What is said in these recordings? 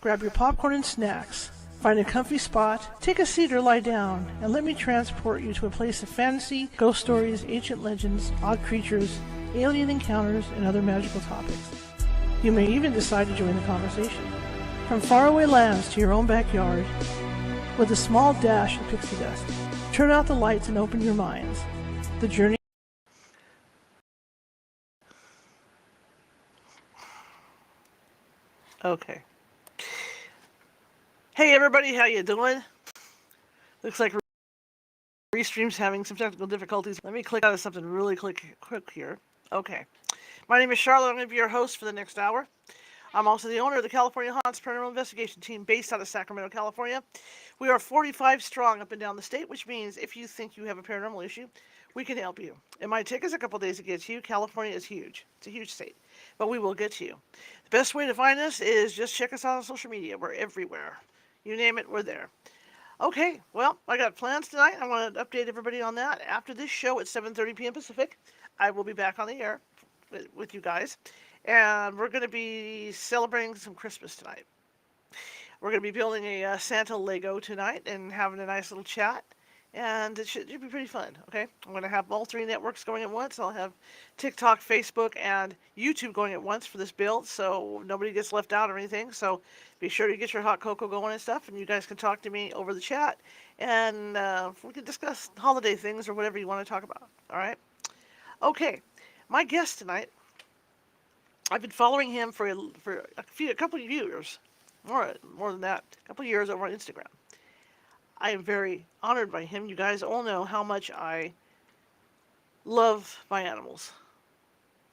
grab your popcorn and snacks, find a comfy spot, take a seat or lie down, and let me transport you to a place of fantasy, ghost stories, ancient legends, odd creatures, alien encounters, and other magical topics. You may even decide to join the conversation. From faraway lands to your own backyard, with a small dash of pixie dust. Turn out the lights and open your minds. The journey. Okay. Hey everybody, how you doing? Looks like Restream's having some technical difficulties. Let me click out of something really quick here. Okay. My name is Charlotte. I'm going to be your host for the next hour. I'm also the owner of the California Haunts Paranormal Investigation Team based out of Sacramento, California. We are 45 strong up and down the state, which means if you think you have a paranormal issue, we can help you. It might take us a couple days to get to you. California is huge. It's a huge state, but we will get to you. The best way to find us is just check us out on social media. We're everywhere. You name it, we're there. Okay, well, I got plans tonight. I want to update everybody on that. After this show at 7:30 p.m. Pacific, I will be back on the air with you guys. And we're going to be celebrating some Christmas tonight. We're going to be building a Santa Lego tonight and having a nice little chat. And it should be pretty fun, okay? I'm going to have all three networks going at once. I'll have TikTok, Facebook, and YouTube going at once for this build, so nobody gets left out or anything. So be sure to get your hot cocoa going and stuff, and you guys can talk to me over the chat. And we can discuss holiday things or whatever you want to talk about, all right? Okay, my guest tonight, I've been following him for a couple of years, more than that, a couple of years over on Instagram. I am very honored by him. You guys all know how much I love my animals.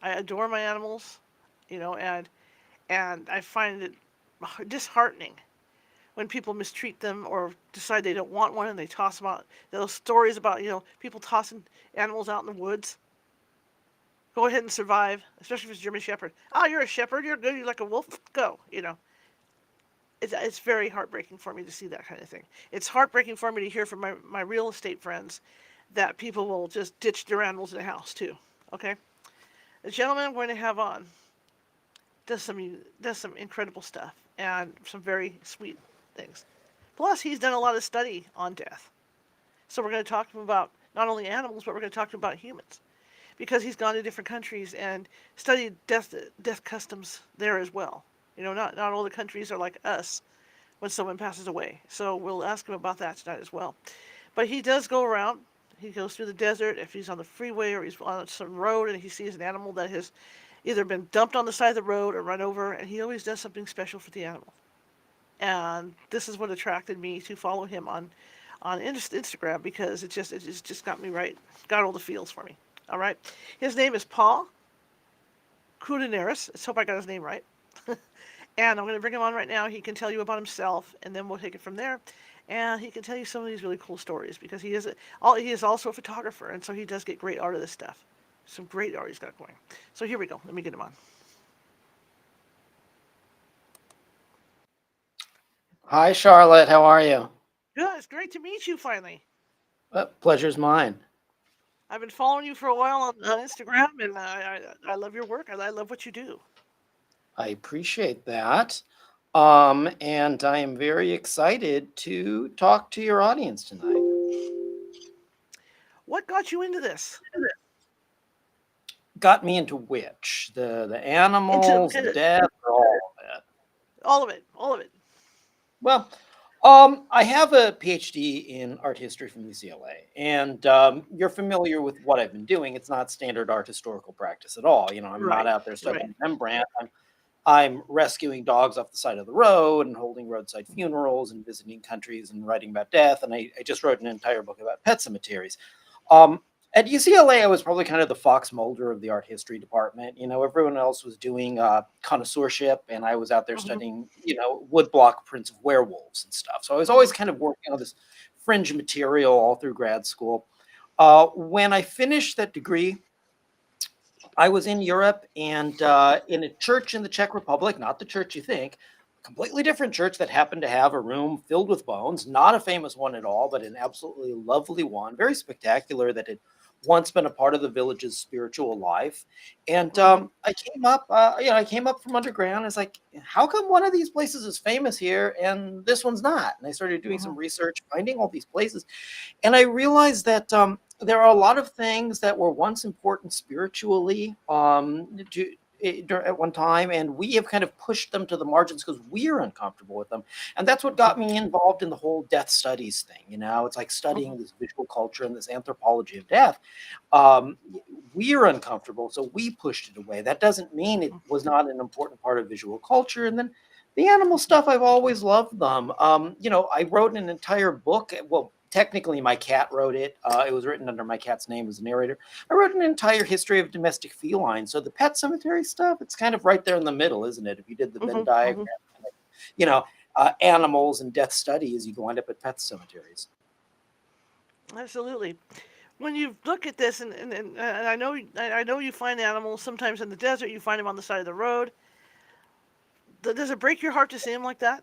I adore my animals, you know, and I find it disheartening when people mistreat them or decide they don't want one and they toss them out. Those stories about, you know, people tossing animals out in the woods. Go ahead and survive, especially if it's German Shepherd. Oh, you're a shepherd. You're good. You're like a wolf. Go, you know. It's very heartbreaking for me to see that kind of thing. It's heartbreaking for me to hear from my real estate friends that people will just ditch their animals in the house too. Okay, the gentleman I'm going to have on does some incredible stuff and some very sweet things. Plus, he's done a lot of study on death. So we're going to talk to him about not only animals, but we're going to talk to him about humans, because he's gone to different countries and studied death customs there as well. You know, not all the countries are like us when someone passes away. So we'll ask him about that tonight as well. But he does go around. He goes through the desert. If he's on the freeway or he's on some road and he sees an animal that has either been dumped on the side of the road or run over, and he always does something special for the animal. And this is what attracted me to follow him on Instagram, because it just got me right, got all the feels for me. All right. His name is Paul Koudounaris. Let's hope I got his name right. And I'm going to bring him on right now. He can tell you about himself, and then we'll take it from there. And he can tell you some of these really cool stories, because he is also a photographer, and so he does get great art of this stuff. Some great art he's got going. So here we go. Let me get him on. Hi, Charlotte. How are you? Good. It's great to meet you finally. Pleasure's mine. I've been following you for a while on Instagram, and I love your work. I love what you do. I appreciate that. And I am very excited to talk to your audience tonight. What got you into this? Got me into which? The animals, the death, or all of it? All of it. Well, I have a PhD in art history from UCLA, and you're familiar with what I've been doing. It's not standard art historical practice at all. You know, I'm not out there studying Rembrandt. I'm rescuing dogs off the side of the road and holding roadside funerals and visiting countries and writing about death. And I just wrote an entire book about pet cemeteries. At UCLA, I was probably kind of the Fox Mulder of the art history department. You know, everyone else was doing connoisseurship, and I was out there studying, you know, woodblock prints of werewolves and stuff. So I was always kind of working on this fringe material all through grad school. When I finished that degree, I was in Europe and in a church in the Czech Republic, not the church you think, a completely different church that happened to have a room filled with bones, not a famous one at all, but an absolutely lovely one, very spectacular, that had once been a part of the village's spiritual life. And Mm-hmm. I came up from underground. It's like, how come one of these places is famous here and this one's not? And I started doing Mm-hmm. some research, finding all these places, and I realized that there are a lot of things that were once important spiritually at one time, and we have kind of pushed them to the margins because we're uncomfortable with them. And that's what got me involved in the whole death studies thing. It's like Mm-hmm. studying this visual culture and this anthropology of death. um, we're uncomfortable, so we pushed it away. That doesn't mean it was not an important part of visual culture. And then the animal stuff, I've always loved them. I wrote an entire book. Well, technically, my cat wrote it. It was written under my cat's name as a narrator. I wrote an entire history of domestic felines. So the pet cemetery stuff, it's kind of right there in the middle, isn't it? If you did the Venn Mm-hmm. diagram, Mm-hmm. you know, animals and death studies, you go end up at pet cemeteries. Absolutely. When you look at this, and I know you find animals sometimes in the desert. You find them on the side of the road. Does it break your heart to see them like that?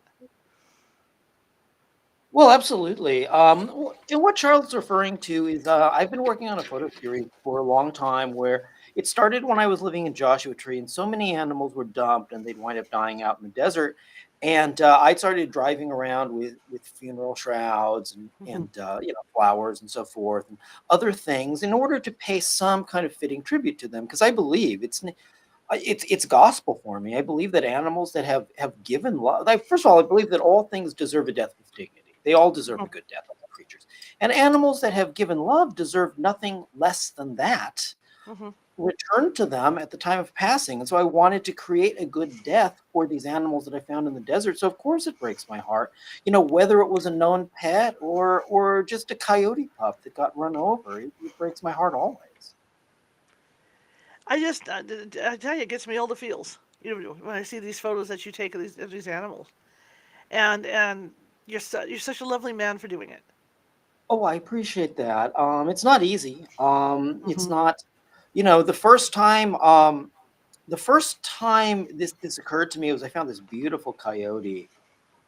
Well, absolutely. And what Charlotte's referring to is I've been working on a photo series for a long time where it started when I was living in Joshua Tree, and so many animals were dumped and they'd wind up dying out in the desert. And I started driving around with funeral shrouds Mm-hmm. and flowers and so forth and other things in order to pay some kind of fitting tribute to them, because I believe it's gospel for me. I believe that animals that have given love. Like, first of all, I believe that all things deserve a death with dignity. They all deserve a good death, all creatures. And animals that have given love deserve nothing less than that Mm-hmm. returned to them at the time of passing. And so I wanted to create a good death for these animals that I found in the desert. So of course it breaks my heart, whether it was a known pet or just a coyote pup that got run over. It breaks my heart always. I tell you, it gets me all the feels. When I see these photos that you take of these animals, and you're such a lovely man for doing it. Oh, I appreciate that. It's not easy. It's Mm-hmm. not, the first time this occurred to me was I found this beautiful coyote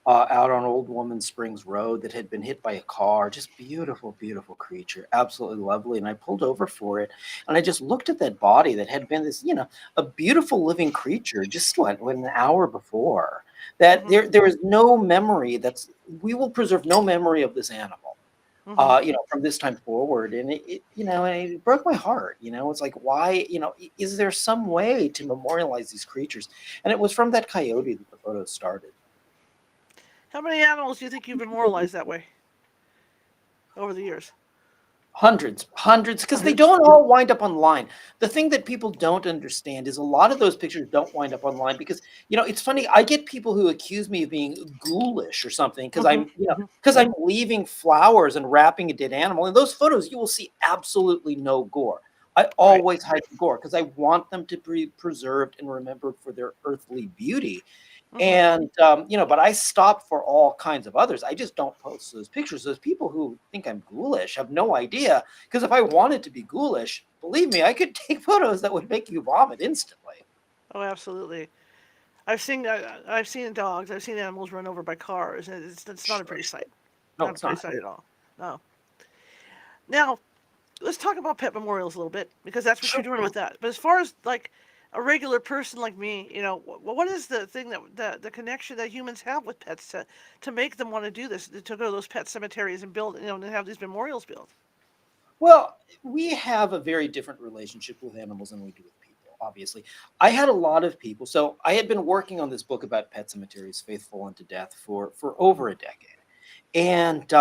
out on Old Woman Springs Road that had been hit by a car. Just beautiful, beautiful creature, absolutely lovely. And I pulled over for it, and I just looked at that body that had been a beautiful living creature just what an hour before. That Mm-hmm. there is no memory. We will preserve no memory of this animal Mm-hmm. from this time forward. And it broke my heart. It's like, why, is there some way to memorialize these creatures? And it was from that coyote that the photos started. How many animals do you think you've immortalized that way over the years? Hundreds, because they Hundreds. don't all wind up online. The thing that people don't understand is a lot of those pictures don't wind up online because it's funny. I get people who accuse me of being ghoulish or something because Mm-hmm. Mm-hmm. I'm leaving flowers and wrapping a dead animal. In those photos, you will see absolutely no gore. I Right. always hide the gore because I want them to be preserved and remembered for their earthly beauty. Mm-hmm. And but I stop for all kinds of others. I just don't post those pictures. Those people who think I'm ghoulish have no idea, because if I wanted to be ghoulish, believe me, I could take photos that would make you vomit instantly. Oh, absolutely. I've seen dogs. I've seen animals run over by cars, and it's not a Sure, pretty sure. sight. No, Not a it's pretty not. sight at all. No. Now, let's talk about pet memorials a little bit because that's what you're Sure. doing with that. But as far as like a regular person like me, what is the thing that the connection that humans have with pets to make them want to do this, to go to those pet cemeteries and build, and have these memorials built? Well, we have a very different relationship with animals than we do with people, obviously. I had a lot of people. So I had been working on this book about pet cemeteries, Faithful unto Death, for over a decade. And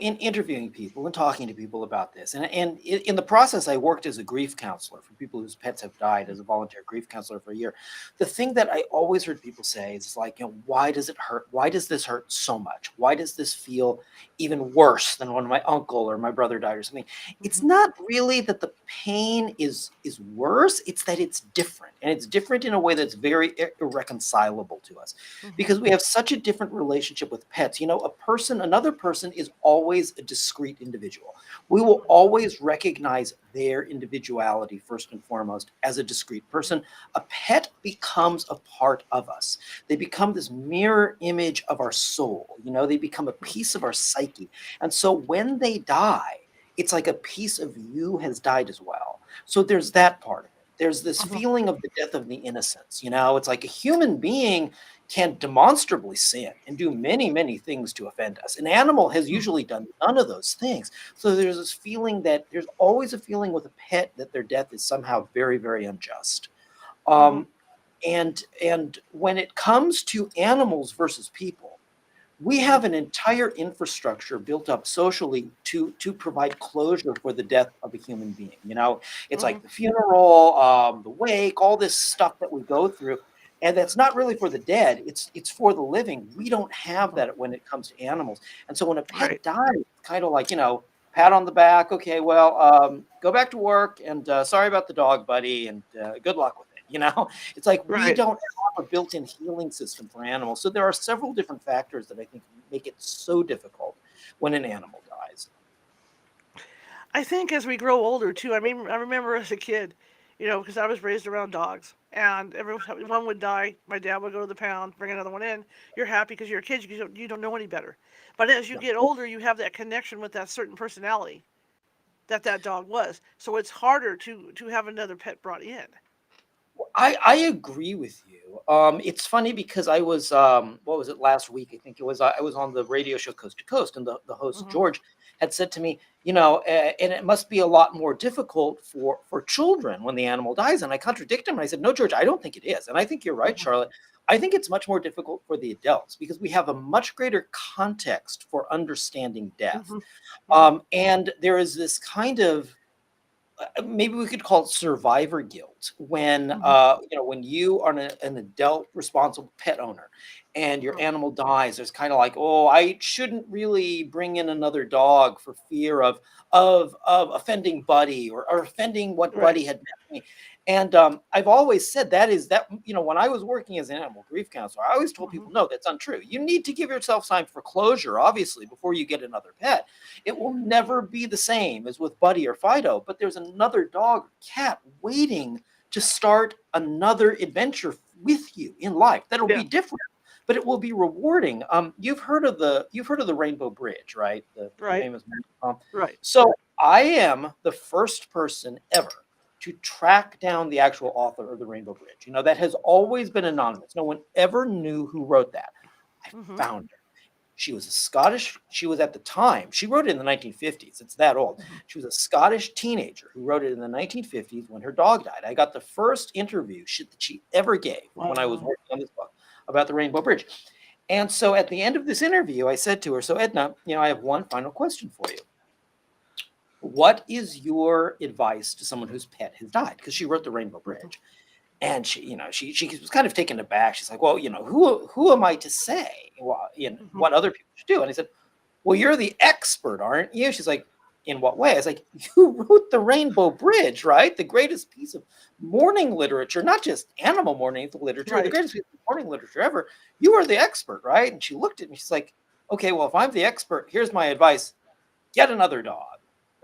in interviewing people and talking to people about this, and in the process, I worked as a grief counselor for people whose pets have died, as a volunteer grief counselor for a year. The thing that I always heard people say is like, why does it hurt? Why does this hurt so much? Why does this feel even worse than when my uncle or my brother died or something? It's Mm-hmm. not really that the pain is worse, it's that it's different, and it's different in a way that's very irreconcilable to us, Mm-hmm. because we have such a different relationship with pets. Another person is always a discrete individual. We will always recognize their individuality first and foremost as a discrete person. A pet becomes a part of us. They become this mirror image of our soul. They become a piece of our psyche. And so when they die, it's like a piece of you has died as well. So there's that part of it. There's this Mhm. feeling of the death of the innocence. It's like a human being can demonstrably sin and do many, many things to offend us. An animal has Mhm. usually done none of those things. So there's this feeling that there's always a feeling with a pet that their death is somehow very, very unjust. Mhm. Um, and when it comes to animals versus people, we Mhm. have an entire infrastructure built up socially to provide closure for the death of a human being. It's like Mhm. the funeral, the wake, all this stuff that we go through, and that's not really for the dead. It's for the living. We don't have Mhm. that when it comes to animals, and so when a pet Right. dies, it's kind of like pat on the back. Okay, well, go back to work, and sorry about the dog, buddy, and good luck with it. It's like we Right. don't have a built-in healing system for animals. So there are several different factors that I think make it so difficult when an animal dies. I think as we grow older too. I mean, I remember as a kid, because I was raised around dogs, and every one would die. My dad would go to the pound, bring another one in. You're happy because you're a kid. You don't know any better. But as you Yeah. get older, you have that connection with that certain personality that dog was. So it's harder to have another pet brought in. I agree with you. It's funny because I was what was it last week? I think it was I was on the radio show Coast to Coast, and the host Hmm. George had said to me, and it must be a lot more difficult for children when the animal dies. And I contradicted him. And I said, no, George, I don't think it is. And I think you're right, Hmm. Charlotte. I think it's much more difficult for the adults because we have a much greater context for understanding death. Hmm. Hmm. And there is this kind of maybe we could call it survivor guilt when Hmm. when you are an adult responsible pet owner and your Hmm. animal dies. There's kind of like, oh, I shouldn't really bring in another dog for fear of offending Buddy or offending what Right. Buddy had meant to me. And I've always said that when I was working as an animal grief counselor, I always told Hmm. people, no, that's untrue. You need to give yourself time for closure, obviously, before you get another pet. It will never be the same as with Buddy or Fido, but there's another dog or cat waiting to start another adventure with you in life that'll Yeah. be different, but it will be rewarding. You've heard of the Rainbow Bridge, right? The Right. famous. Um, Right. so I am the first person ever to track down the actual author of the Rainbow Bridge. That has always been anonymous. No one ever knew who wrote that. I Hmm. found her. She was at the time, she wrote it in the 1950s. It's that old. Hmm. She was a Scottish teenager who wrote it in the 1950s when her dog died. I got the first interview that she ever gave when I was Wow. working on this book about the Rainbow Bridge. And so at the end of this interview, I said to her, so Edna, I have one final question for you. What is your advice to someone whose pet has died? Because she wrote the Rainbow Hmm. Bridge. And she was kind of taken aback. She's like, well, who am I to say Hmm. what other people should do? And I said, well, you're the expert, aren't you? She's like, in what way? I was like, you wrote the Rainbow Bridge, right? The greatest piece of mourning literature, not just animal mourning literature, the Right. greatest piece of mourning literature ever. You are the expert, right? And she looked at me. She's like, okay, well, if I'm the expert, here's my advice: get another dog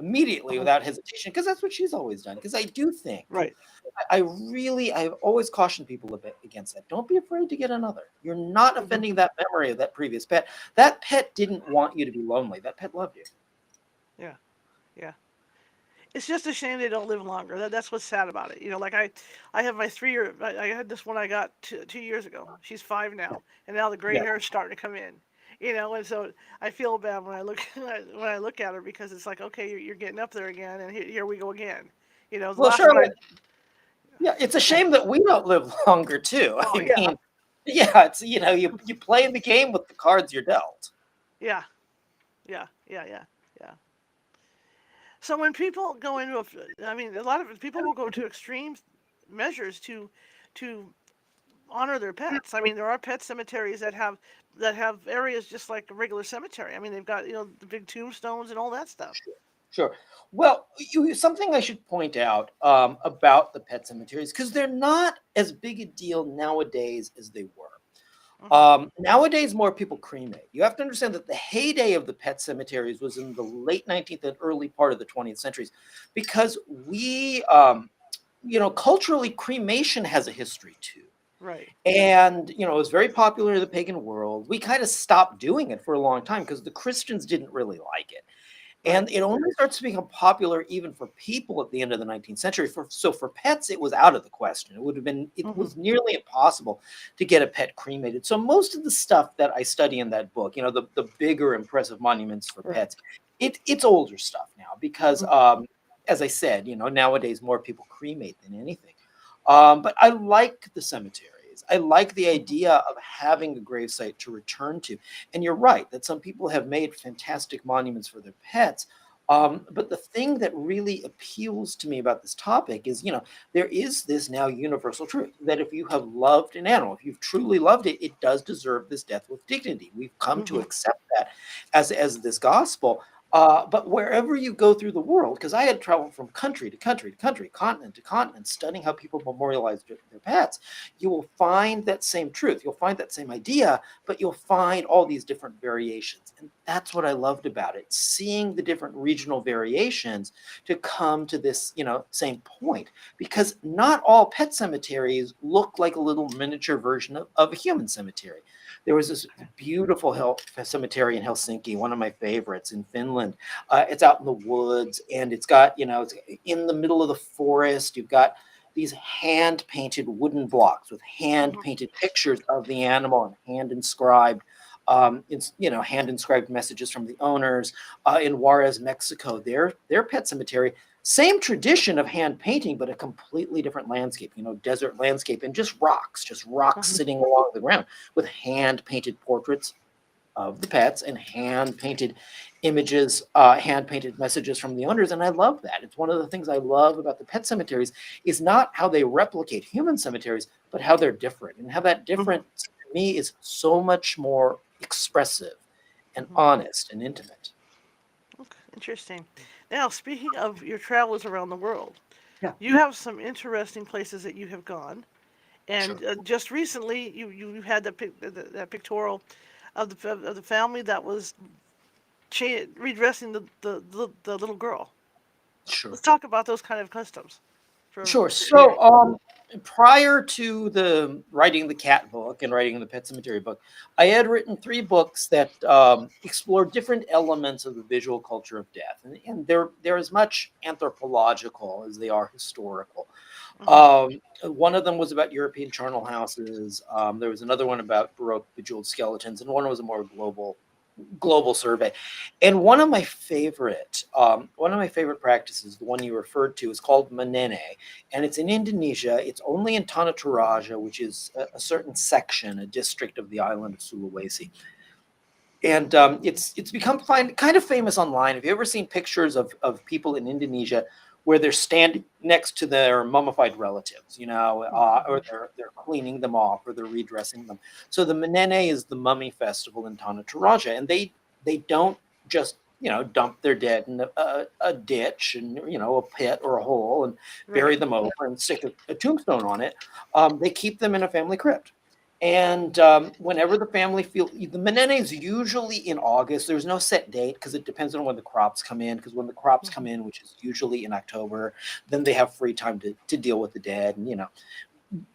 immediately Uh-huh. without hesitation, because that's what she's always done. Because I do think Right. I've always cautioned people a bit against that. Don't be afraid to get another. You're not Hmm. offending that memory of that previous pet. That pet didn't want you to be lonely. That pet loved you. Yeah. Yeah. It's just a shame they don't live longer. That's what's sad about it. Like I have my 3 year. I had this one I got 2 years ago. She's 5 Yeah. now, and now the gray Yeah. hair is starting to come in. And so I feel bad when I look when I look at her because it's like, okay, you're getting up there again, and here we go again. The Well, last one I. Charlotte, yeah, it's a shame that we don't live longer too. Oh I yeah, mean, yeah, it's you play the game with the cards you're dealt. yeah, yeah, yeah, yeah, yeah. So when people go into I mean, a lot of people will go to extreme measures to honor their pets. I mean, there are pet cemeteries that have areas just like a regular cemetery. I mean, they've got the big tombstones and all that stuff. Sure. Sure. Well, something I should point out about the pet cemeteries, because they're not as big a deal nowadays as they were. Hmm. Nowadays, more people cremate. You have to understand that the heyday of the pet cemeteries was in the late 19th and early part of the 20th centuries, because culturally, cremation has a history too. Right. And, it was very popular in the pagan world. We kind of stopped doing it for a long time because the Christians didn't really like it. Right. And it only starts to become popular even for people at the end of the 19th century. So for pets, it was out of the question. It Mm-hmm. was nearly impossible to get a pet cremated. So most of the stuff that I study in that book, the bigger impressive monuments for Right. pets, it's older stuff now because, Mm-hmm. as I said, nowadays more people cremate than anything. But I like the cemeteries. I like the idea of having a gravesite to return to. And you're right that some people have made fantastic monuments for their pets. But the thing that really appeals to me about this topic is, there is this now universal truth that if you have loved an animal, if you've truly loved it, it does deserve this death with dignity. We've come to Mm-hmm. accept that as this gospel. But wherever you go through the world, because I had traveled from country to country to country, continent to continent, studying how people memorialize their pets, you will find that same truth. You'll find that same idea, but you'll find all these different variations. And that's what I loved about it, seeing the different regional variations to come to this, same point. Because not all pet cemeteries look like a little miniature version of a human cemetery. There was this beautiful cemetery in Helsinki, one of my favorites in Finland. It's out in the woods, and it's in the middle of the forest. You've got these hand painted wooden blocks with hand Mm-hmm. painted pictures of the animal and hand inscribed. Hand inscribed messages from the owners. In Juarez, Mexico, their pet cemetery, same tradition of hand painting, but a completely different landscape, desert landscape, and just rocks Mm-hmm. sitting along the ground with hand painted portraits of the pets and hand painted images, hand painted messages from the owners. And I love that. It's one of the things I love about the pet cemeteries is not how they replicate human cemeteries, but how they're different, and how that Mm-hmm. difference to me is so much more expressive and Mm-hmm. honest and intimate. Okay. Interesting. Now, speaking of your travels around the world, Yeah, you have some interesting places that you have gone. sure. And just recently, you had that pictorial of the family that was redressing the little girl. Sure. Let's talk about those kind of customs Sure. for here. So, prior to the writing the cat book and writing the Pet Cemetery book, I had written three books that explore different elements of the visual culture of death, and they're as much anthropological as they are historical. Hmm. One of them was about European charnel houses. There was another one about Baroque bejeweled skeletons, and one was a more global survey. And one of my favorite practices, the one you referred to, is called Menene, and it's in Indonesia. It's only in Tanah Toraja, which is a certain section, a district of the island of Sulawesi. And it's become kind of famous online. Have you ever seen pictures of people in Indonesia where they're standing next to their mummified relatives, or they're cleaning them off or they're redressing them? So the Menene is the mummy festival in Tanah Toraja, and they don't just dump their dead in a ditch and a pit or a hole and bury Right. them over and stick a tombstone on it. They keep them in a family crypt. And whenever the family the Menene is usually in August. There's no set date because it depends on when the crops come in. Because when the crops come Hmm. in, which is usually in October, then they have free time to deal with the dead and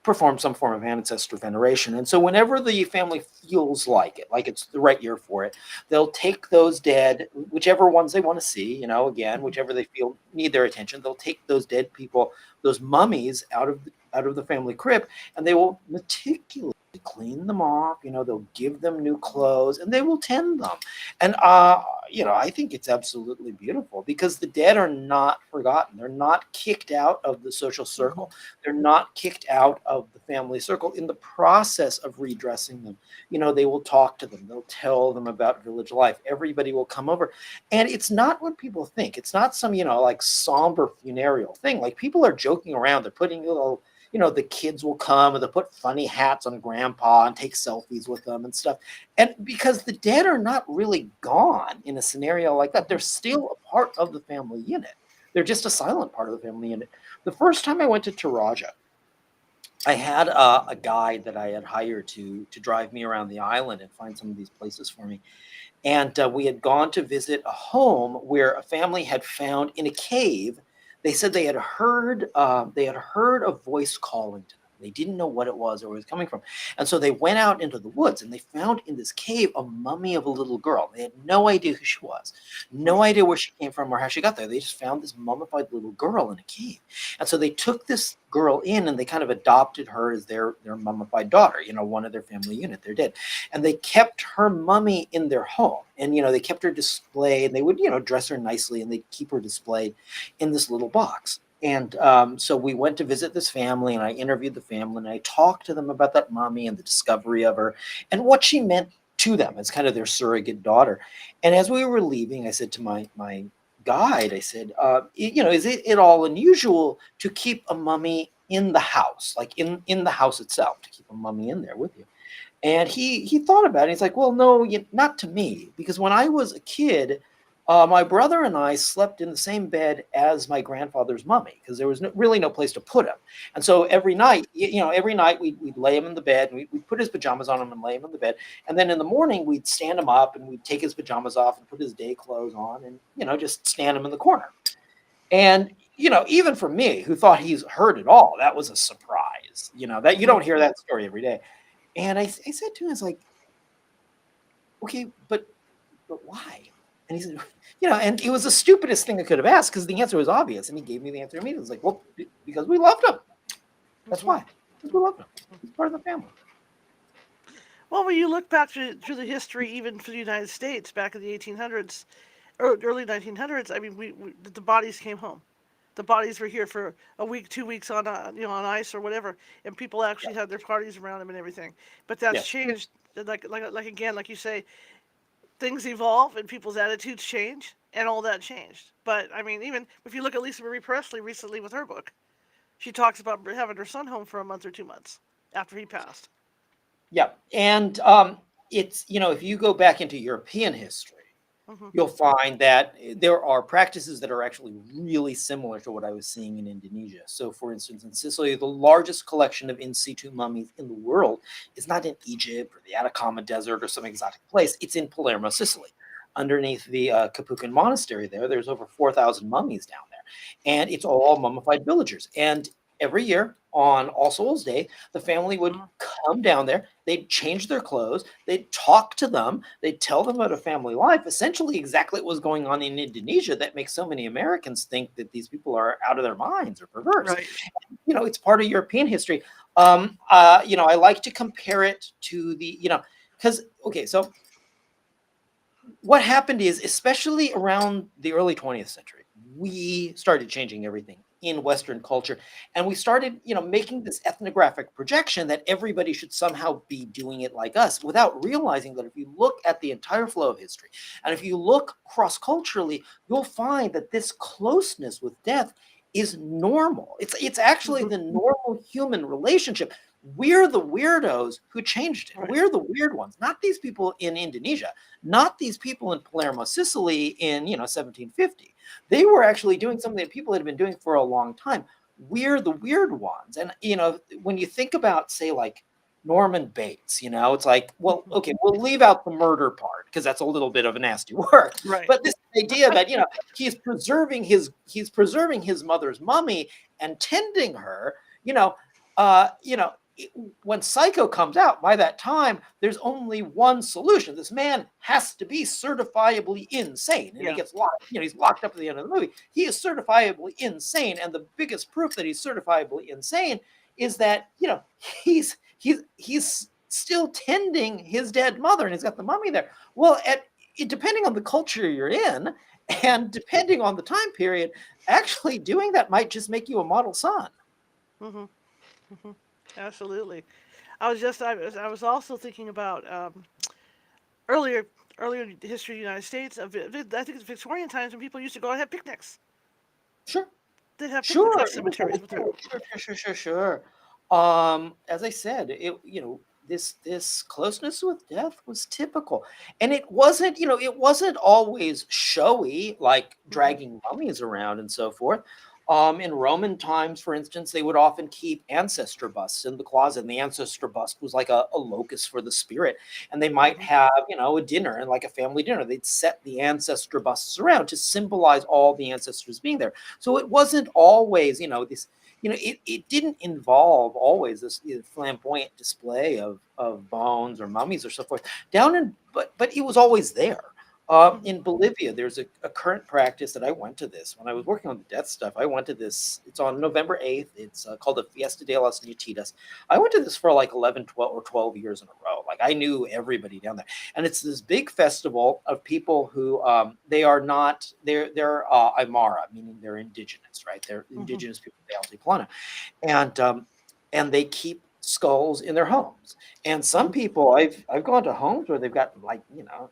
perform some form of ancestor veneration. And so whenever the family feels like it's the right year for it, they'll take those dead, whichever ones they want to see, again, Hmm. whichever they feel need their attention, they'll take those dead people, those mummies out of the family crypt, and they will meticulously clean them off. They'll give them new clothes and they will tend them. And I think it's absolutely beautiful because the dead are not forgotten. They're not kicked out of the social Hmm. circle. They're not kicked out of the family circle. In the process of redressing them, they will talk to them. They'll tell them about village life. Everybody will come over. And it's not what people think. It's not some, like somber funereal thing. Like people are joking around. They're putting little, the kids will come and they'll put funny hats on grandpa and take selfies with them and stuff. And because the dead are not really gone in a scenario like that, they're still a part of the family unit. They're just a silent part of the family unit. The first time I went to Taraja, I had a guide that I had hired to drive me around the island and find some of these places for me. And we had gone to visit a home where a family had found in a cave. They said they had heard a voice calling to them. They didn't know what it was or where it was coming from. And so they went out into the woods and they found in this cave a mummy of a little girl. They had no idea who she was, no idea where she came from or how she got there. They just found this mummified little girl in a cave. And so they took this girl in and they kind of adopted her as their mummified daughter, one of their family unit. They're dead. And they kept her mummy in their home. And, they kept her displayed, and they would, dress her nicely, and they'd keep her displayed in this little box. And so we went to visit this family, and I interviewed the family, and I talked to them about that mummy and the discovery of her and what she meant to them as kind of their surrogate daughter. And as we were leaving, I said to my guide, I said, is it at all unusual to keep a mummy in the house, like in the house itself, to keep a mummy in there with you? And he thought about it. He's like, well, no, not to me, because when I was a kid, my brother and I slept in the same bed as my grandfather's mummy because there was really no place to put him. And so every night, we'd lay him in the bed, and we'd put his pajamas on him and lay him in the bed. And then in the morning, we'd stand him up and we'd take his pajamas off and put his day clothes on and, just stand him in the corner. And, even for me, who thought he's heard it all, that was a surprise, that you don't hear that story every day. And I said to him, I was like, okay, but why? And he said, and it was the stupidest thing I could have asked because the answer was obvious. And he gave me the answer immediately. It was like, well, because we loved him. That's why. Because we loved him. He's part of the family. Well, when you look back through the history, even for the United States, back in the 1800s, or early 1900s, I mean, the bodies came home. The bodies were here for a week, 2 weeks on ice or whatever, and people actually had their parties around them and everything. But that's changed. Like again, like you say, things evolve and people's attitudes change, and all that changed. But I mean, even if you look at Lisa Marie Presley recently with her book, she talks about having her son home for a month or 2 months after he passed. Yeah, and it's if you go back into European history, you'll find that there are practices that are actually really similar to what I was seeing in Indonesia. So, for instance, in Sicily, the largest collection of in situ mummies in the world is not in Egypt or the Atacama Desert or some exotic place. It's in Palermo, Sicily. Underneath the Capuchin monastery there's over 4,000 mummies down there. And it's all mummified villagers. And every year on All Souls Day, the family would come down there. They'd change their clothes. They'd talk to them. They'd tell them about a family life, essentially exactly what was going on in Indonesia that makes so many Americans think that these people are out of their minds or perverse. Right. It's part of European history. I like to compare it to because, okay, so what happened is, especially around the early 20th century, we started changing everything in Western culture. And we started, making this ethnographic projection that everybody should somehow be doing it like us without realizing that if you look at the entire flow of history, and if you look cross-culturally, you'll find that this closeness with death is normal. It's actually the normal human relationship. We're the weirdos who changed it. Right. We're the weird ones, not these people in Indonesia, not these people in Palermo, Sicily in 1750. They were actually doing something that people had been doing for a long time. We're the weird ones. And when you think about, say, like Norman Bates, it's like, well, okay, we'll leave out the murder part because that's a little bit of a nasty work. Right. But this idea that he's preserving his mother's mummy and tending her, when Psycho comes out, by that time, there's only one solution. This man has to be certifiably insane. And he gets locked, he's locked up at the end of the movie. He is certifiably insane. And the biggest proof that he's certifiably insane is that, he's still tending his dead mother and he's got the mummy there. Well, depending on the culture you're in and depending on the time period, actually doing that might just make you a model son. Mm-hmm. Mm-hmm. Absolutely. I was also thinking about earlier history of the United States. I think it's Victorian times when people used to go and have picnics. Sure. They'd have picnics at cemeteries with their... Sure. As I said, this closeness with death was typical, and it wasn't always showy, like dragging mummies around and so forth. In Roman times, for instance, they would often keep ancestor busts in the closet, and the ancestor bust was like a locus for the spirit. And they might Hmm. have, a dinner and like a family dinner. They'd set the ancestor busts around to symbolize all the ancestors being there. So it wasn't always, this, it didn't involve always this flamboyant display of bones or mummies or so forth. But it was always there. Hmm. In Bolivia, there's a current practice that I went to this when I was working on the death stuff. I went to this. It's on November 8th. It's called the Fiesta de las Nietitas. I went to this for like 11, 12, or 12 years in a row. Like I knew everybody down there. And it's this big festival of people who they are not, they're Aymara, meaning they're indigenous, right? They're Hmm. indigenous people of the Altiplano. And they keep skulls in their homes. And some Hmm. people, I've gone to homes where they've got like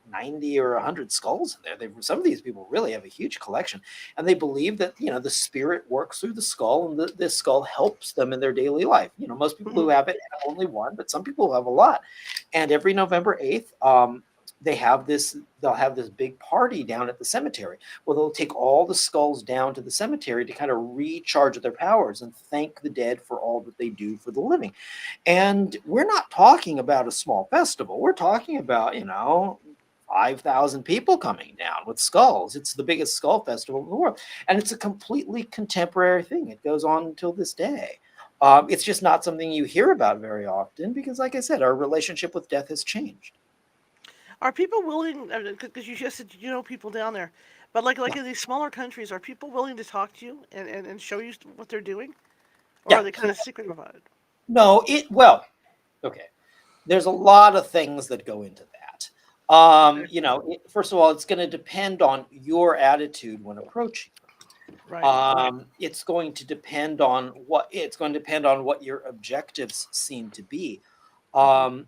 90 or 100 skulls in there. Some of these people really have a huge collection, and they believe that the spirit works through the skull, and the skull helps them in their daily life. Most people Hmm. who have it have only one, but some people have a lot. And every November 8th, they'll have this big party down at the cemetery. Well, they'll take all the skulls down to the cemetery to kind of recharge their powers and thank the dead for all that they do for the living. And we're not talking about a small festival. We're talking about, 5,000 people coming down with skulls. It's the biggest skull festival in the world. And it's a completely contemporary thing. It goes on until this day. It's just not something you hear about very often because, like I said, our relationship with death has changed. Are people willing? Because you just said you know people down there, but like Yeah. in these smaller countries, are people willing to talk to you and show you what they're doing, or are Yeah. they kind of secretive about it? No, well, okay. There's a lot of things that go into that. Okay. First of all, it's going to depend on your attitude when approaching. Right. It's going to depend on what your objectives seem to be. Hmm. Um,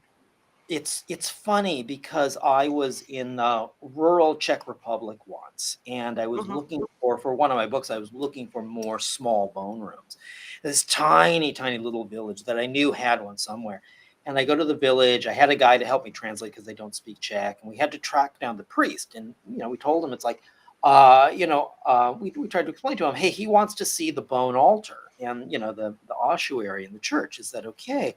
it's funny because I was in rural Czech Republic once, and I was Hmm. looking for one of my books. I was looking for more small bone rooms. This tiny, tiny little village that I knew had one somewhere. And I go to the village. I had a guy to help me translate because they don't speak Czech, and we had to track down the priest. And we told him it's like, we tried to explain to him, hey, he wants to see the bone altar and the ossuary in the church. Is that okay?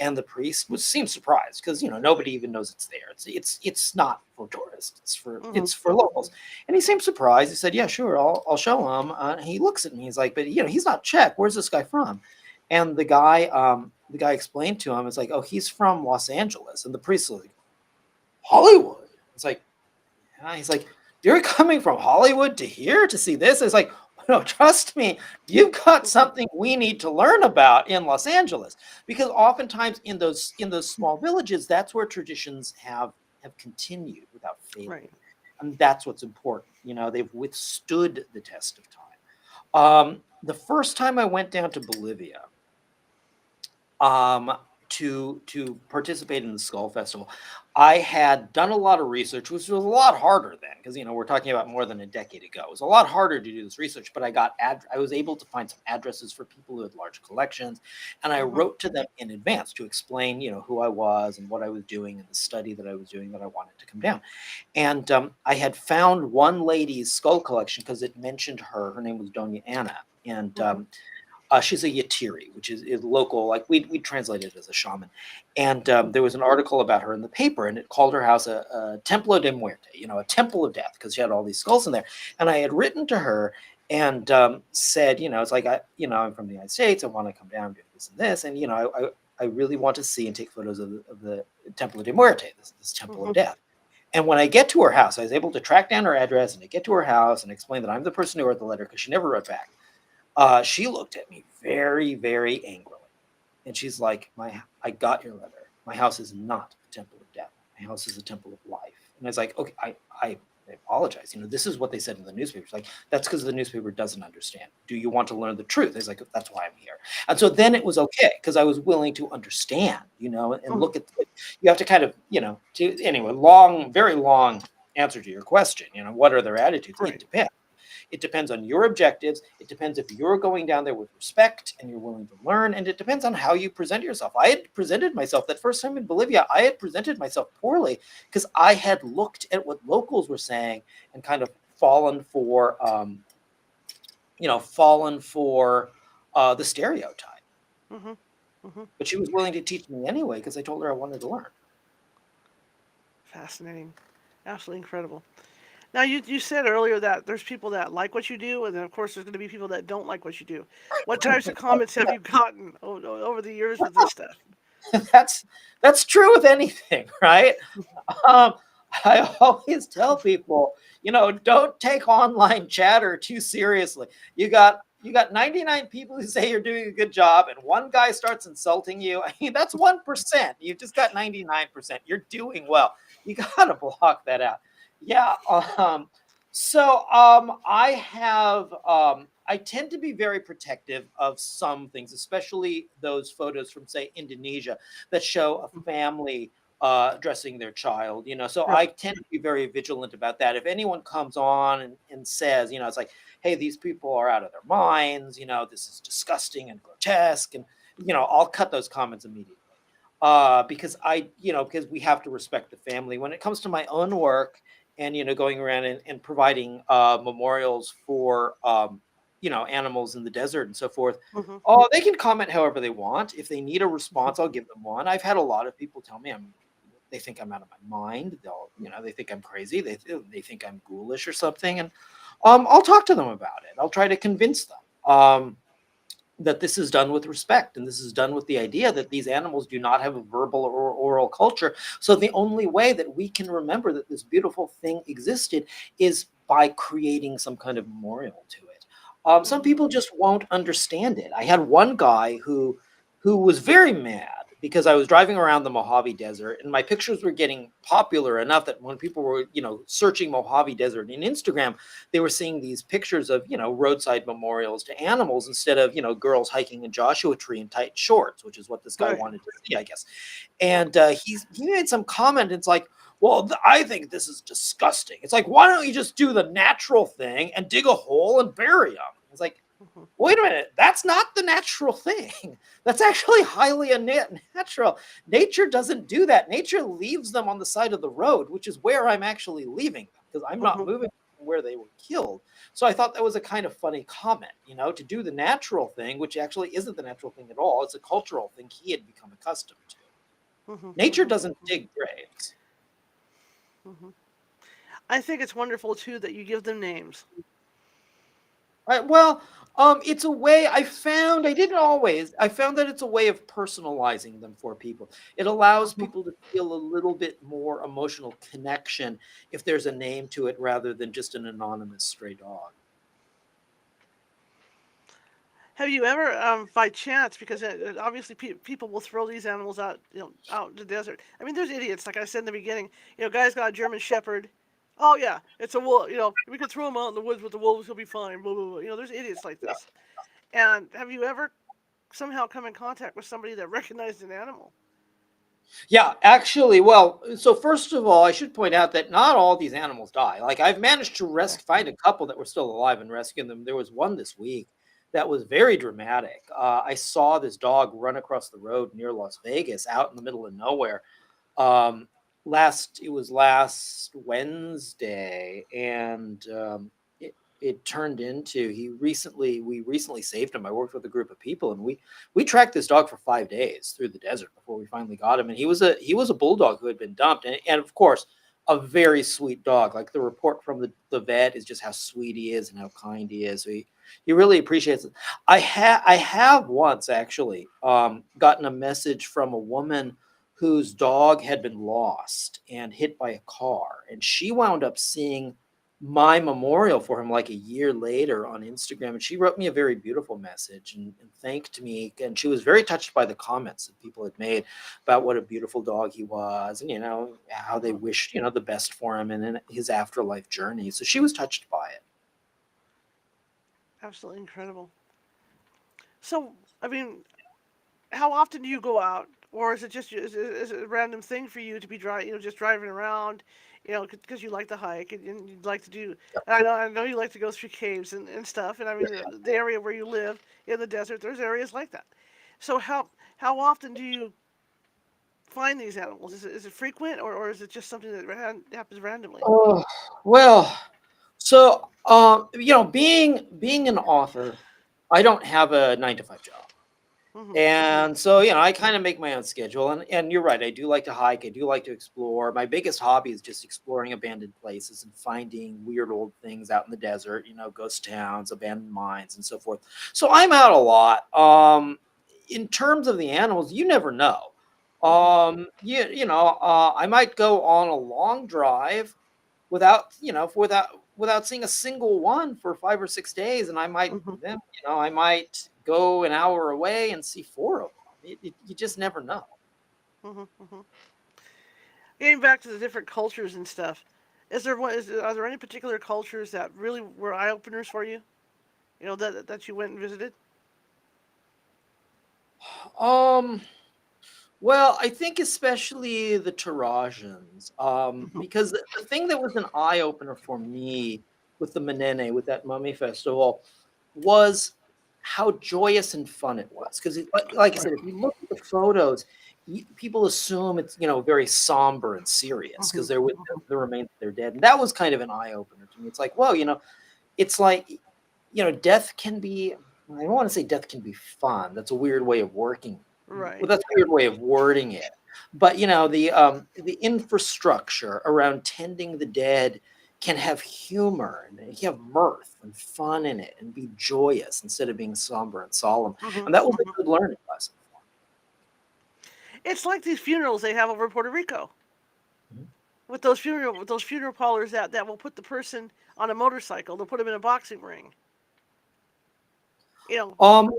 And the priest seemed surprised because nobody even knows it's there. It's not for tourists. Hmm. It's for locals. And he seemed surprised. He said, "Yeah, sure, I'll show him." He looks at me. He's like, "But he's not Czech. Where's this guy from?" And the guy explained to him. It's like, "Oh, he's from Los Angeles." And the priest was like, "Hollywood." It's like, yeah. He's like, "You're coming from Hollywood to here to see this?" It's like, no, trust me, you've got something we need to learn about in Los Angeles. Because oftentimes in those small villages, that's where traditions have continued without failing. Right. And that's what's important. They've withstood the test of time. The first time I went down to Bolivia, um, to participate in the Skull Festival. I had done a lot of research, which was a lot harder then, because we're talking about more than a decade ago. It was a lot harder to do this research, but I was able to find some addresses for people who had large collections, and I Hmm. wrote to them in advance to explain, who I was and what I was doing and the study that I was doing that I wanted to come down. And I had found one lady's skull collection because it mentioned her. Her name was Doña Anna, and Hmm. she's a yatiri, which is local. Like we translate it as a shaman. And Hmm. there was an article about her in the paper, and it called her house a Templo de Muerte, a temple of death, because she had all these skulls in there. And I had written to her and said, it's like I'm from the United States. I want to come down and do this and this, and I really want to see and take photos of the Templo de Muerte, this temple of Hmm. death. And when I get to her house, I was able to track down her address and I get to her house and explain that I'm the person who wrote the letter because she never wrote back. She looked at me very, very angrily. And she's like, I got your letter. My house is not a temple of death. My house is a temple of life. And I was like, okay, I apologize. This is what they said in the newspaper. It's like, that's because the newspaper doesn't understand. Do you want to learn the truth? It's like, that's why I'm here. And so then it was okay because I was willing to understand, and Hmm. look at you have to kind of, anyway, long, very long answer to your question. What are their attitudes? It Right. depends. It depends on your objectives. It depends if you're going down there with respect and you're willing to learn. And it depends on how you present yourself. I had presented myself that first time in Bolivia. I had presented myself poorly because I had looked at what locals were saying and kind of fallen for fallen for the stereotype. Mm-hmm. Mm-hmm. But she was willing to teach me anyway because I told her I wanted to learn. Fascinating. Absolutely incredible. Now, you said earlier that there's people that like what you do, and then, of course, there's going to be people that don't like what you do. What types of comments have you gotten over the years with this stuff? That's true with anything, right? Um, I always tell people, don't take online chatter too seriously. You got 99 people who say you're doing a good job, and one guy starts insulting you. I mean, that's 1%. You just got 99%. You're doing well. You got to block that out. Yeah. I tend to be very protective of some things, especially those photos from, say, Indonesia that show a family dressing their child. So I Right. tend to be very vigilant about that. If anyone comes on and says, it's like, hey, these people are out of their minds, this is disgusting and grotesque, and I'll cut those comments immediately. Because we have to respect the family. When it comes to my own work and going around and providing memorials for animals in the desert and so forth, Mm-hmm. they can comment however they want. If they need a response, I'll give them one. I've had a lot of people tell me they think I'm out of my mind. They think I'm crazy. They think I'm ghoulish or something, and I'll talk to them about it. I'll try to convince them that this is done with respect, and this is done with the idea that these animals do not have a verbal or oral culture. So the only way that we can remember that this beautiful thing existed is by creating some kind of memorial to it. Some Mm-hmm. people just won't understand it. I had one guy who was very mad because I was driving around the Mojave Desert, and my pictures were getting popular enough that when people were, searching Mojave Desert in Instagram, they were seeing these pictures of, roadside memorials to animals instead of, girls hiking a Joshua tree in tight shorts, which is what this guy Right. wanted to see, I guess. And he made some comment. It's like, well, I think this is disgusting. It's like, why don't you just do the natural thing and dig a hole and bury them? It's like, Mm-hmm. wait a minute, that's not the natural thing. That's actually highly unnatural. Nature doesn't do that. Nature leaves them on the side of the road, which is where I'm actually leaving them because I'm not Mm-hmm. moving from where they were killed. So I thought that was a kind of funny comment, to do the natural thing, which actually isn't the natural thing at all. It's a cultural thing he had become accustomed to. Mm-hmm. Nature Mm-hmm. doesn't dig graves. Mm-hmm. I think it's wonderful too that you give them names. Right. Well, it's a way I didn't always. I found that it's a way of personalizing them for people. It allows Mm-hmm. people to feel a little bit more emotional connection if there's a name to it rather than just an anonymous stray dog. Have you ever, by chance, because obviously people will throw these animals out, out in the desert. I mean, there's idiots, like I said in the beginning. Guy's got a German Shepherd. Oh yeah, it's a wolf. We could throw him out in the woods with the wolves. He'll be fine. Blah blah blah. There's idiots like this. And have you ever somehow come in contact with somebody that recognized an animal? Yeah, actually, well, so first of all, I should point out that not all these animals die. Like I've managed to Okay. find a couple that were still alive and rescue them. There was one this week that was very dramatic. I saw this dog run across the road near Las Vegas, out in the middle of nowhere. Um, it was last Wednesday, and it turned into we recently saved him. I worked with a group of people, and we tracked this dog for 5 days through the desert before we finally got him. And he was a bulldog who had been dumped, and of course a very sweet dog. Like the report from the vet is just how sweet he is and how kind he is. So he really appreciates it. I have once actually gotten a message from a woman whose dog had been lost and hit by a car, and she wound up seeing my memorial for him like a year later on Instagram. And she wrote me a very beautiful message and thanked me. And she was very touched by the comments that people had made about what a beautiful dog he was, and how they Uh-huh. wished the best for him and in his afterlife journey. So she was touched by it. Absolutely incredible. So, I mean, how often do you go out, or is it a random thing for you to be just driving around, because you like to hike and you'd like to do. And I know you like to go through caves and stuff, and I mean the area where you live in the desert, there's areas like that. So how often do you find these animals? Is it frequent, or is it just something that happens randomly? Oh, well. So, being an author, I don't have a 9 to 5 job. Mm-hmm. And so, I kind of make my own schedule. And you're right, I do like to hike. I do like to explore. My biggest hobby is just exploring abandoned places and finding weird old things out in the desert, ghost towns, abandoned mines, and so forth. So I'm out a lot. In terms of the animals, you never know. Mm-hmm. I might go on a long drive without seeing a single one for 5 or 6 days, and Mm-hmm. I might go an hour away and see four of them. You just never know. Mm-hmm. Mm-hmm. Getting back to the different cultures and stuff, are there any particular cultures that really were eye openers for you? That you went and visited. Um, well, I think especially the Tarajans, Mm-hmm. because the thing that was an eye opener for me with the Menene, with that mummy festival, was how joyous and fun it was. Because, like I Right. said, if you look at the photos, people assume it's very somber and serious Mm-hmm. because they're with Mm-hmm. the remains of their dead, and that was kind of an eye opener to me. It's like, well, it's like death can be. I don't want to say death can be fun. That's a weird way of working. Well, Right. that's a weird way of wording it. But the infrastructure around tending the dead can have humor and it can have mirth and fun in it and be joyous instead of being somber and solemn. Mm-hmm. And that was a Mm-hmm. good learning lesson for It's like these funerals they have over Puerto Rico me. with those funeral parlors that will put the person on a motorcycle. They'll put them in a boxing ring. You know. Um,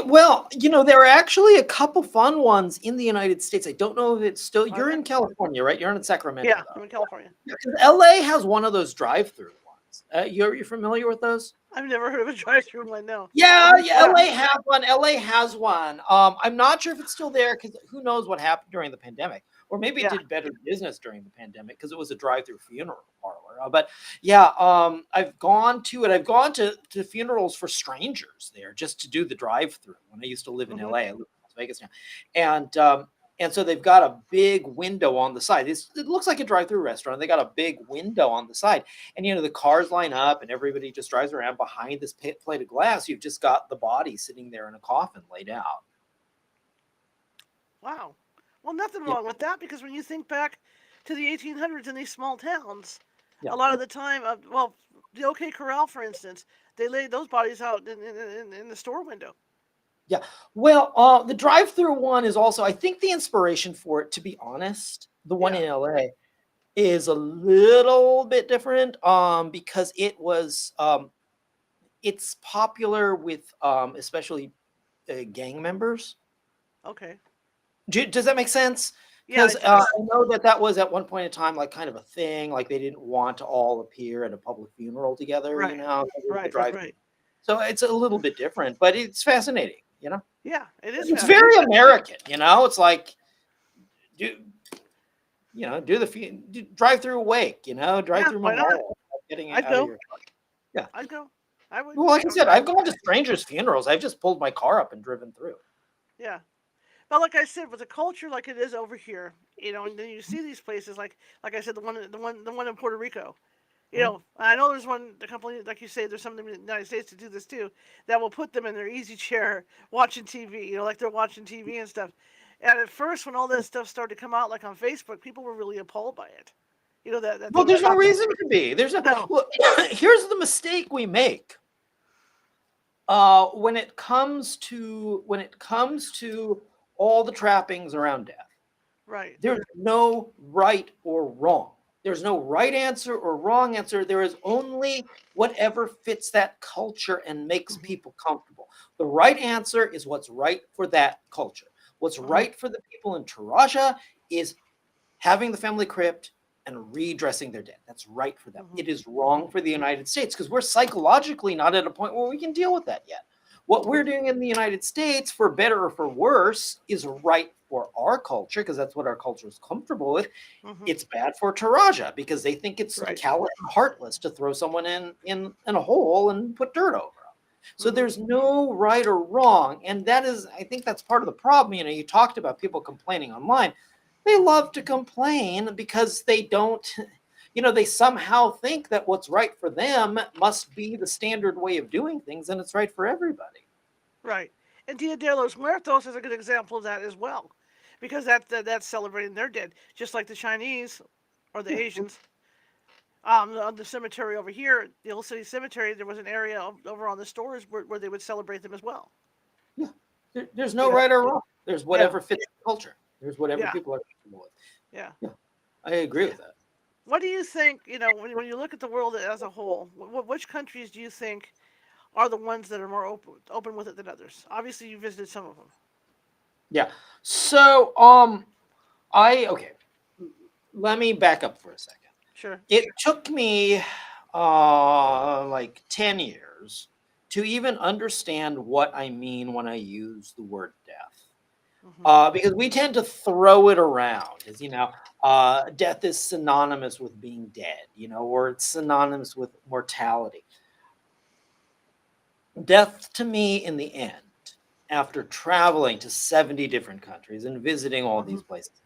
well, there are actually a couple fun ones in the United States. I don't know if it's still. Are You're there? in California, right? You're in Sacramento, Yeah, though. I'm in California. Yeah, 'cause LA has one of those drive-through ones. You're familiar with those? I've never heard of a drive-through one. No. Yeah, yeah, Yeah. LA has one. LA has one. I'm not sure if it's still there because who knows what happened during the pandemic, or maybe it Yeah. did better business during the pandemic because it was a drive-through funeral parlor. But yeah, I've gone to it. I've gone to funerals for strangers there just to do the drive-through. When I used to live in Mm-hmm. LA, I live in Las Vegas now, and so they've got a big window on the side. It looks like a drive-through restaurant. They got a big window on the side, and the cars line up, and everybody just drives around behind this plate of glass. You've just got the body sitting there in a coffin laid out. Wow. Well, nothing Yeah, wrong with that because when you think back to the 1800s in these small towns, yeah, a lot of the time, well, the OK Corral, for instance, they laid those bodies out in the store window. yeah. Well, the drive-through one is also, I think, the inspiration for it. To be honest, the one Yeah. in LA is a little bit different, because it's popular with especially gang members. Okay. Does that make sense? Yeah, Because it does. I know that was at one point in time like kind of a thing. Like they didn't want to all appear at a public funeral together. Right. The Right. Right. drive. Right. So it's a little bit different, but it's fascinating. Yeah, it is It's very fascinating. American. It's like do do drive through a wake. Drive Yeah, through why not? memorial. Getting it I'd out of go. your yeah. I'd go. I would. Well, like I I would said, go. I've gone to strangers' funerals. I've just pulled my car up and driven through. Yeah. But like I said, with a culture like it is over here, and then you see these places like I said, the one in Puerto Rico. Mhm. I know there's the company, like you say, there's some in the United States to do this too, that will put them in their easy chair watching TV, like they're watching TV and stuff. And at first, when all that stuff started to come out, like on Facebook, people were really appalled by it. That they Well, would there's no stop. reason to be. There's no. No. Well, here's the mistake we make. When it comes to all the trappings around death, Right. there's no right or wrong. There's no right answer or wrong answer. There is only whatever fits that culture and makes Hmm. people comfortable. The right answer is what's right for that culture. What's Hmm. right for the people in Taraja is having the family crypt and redressing their dead. That's right for them. Hmm. It is wrong for the United States because we're psychologically not at a point where we can deal with that yet. What we're doing in the United States, for better or for worse, is right for our culture because that's what our culture is comfortable with. Hmm. It's bad for Taraja because they think it's Right. callous and heartless to throw someone in a hole and put dirt over them. So Hmm. there's no right or wrong, and I think that's part of the problem. You talked about people complaining online. They love to complain because they don't they somehow think that what's right for them must be the standard way of doing things, and it's right for everybody. Right. And Dia de los Muertos is a good example of that as well, because that's celebrating their dead, just like the Chinese or the Yeah, Asians. On the cemetery over here, the Old City Cemetery, there was an area over on the stores where they would celebrate them as well. yeah. There's no Yeah, right or wrong. There's yeah, whatever fits the culture. There's whatever yeah, people are comfortable with. yeah. Yeah, I agree with that. What do you think? When you look at the world as a whole, which countries do you think are the ones that are more open with it than others? Obviously, you visited some of them. Yeah. So, okay. Let me back up for a second. Sure. It took me like 10 years to even understand what I mean when I use the word death. Hmm. Because we tend to throw it around as, death is synonymous with being dead, or it's synonymous with mortality. Death to me, in the end, after traveling to 70 different countries and visiting all Hmm. these places,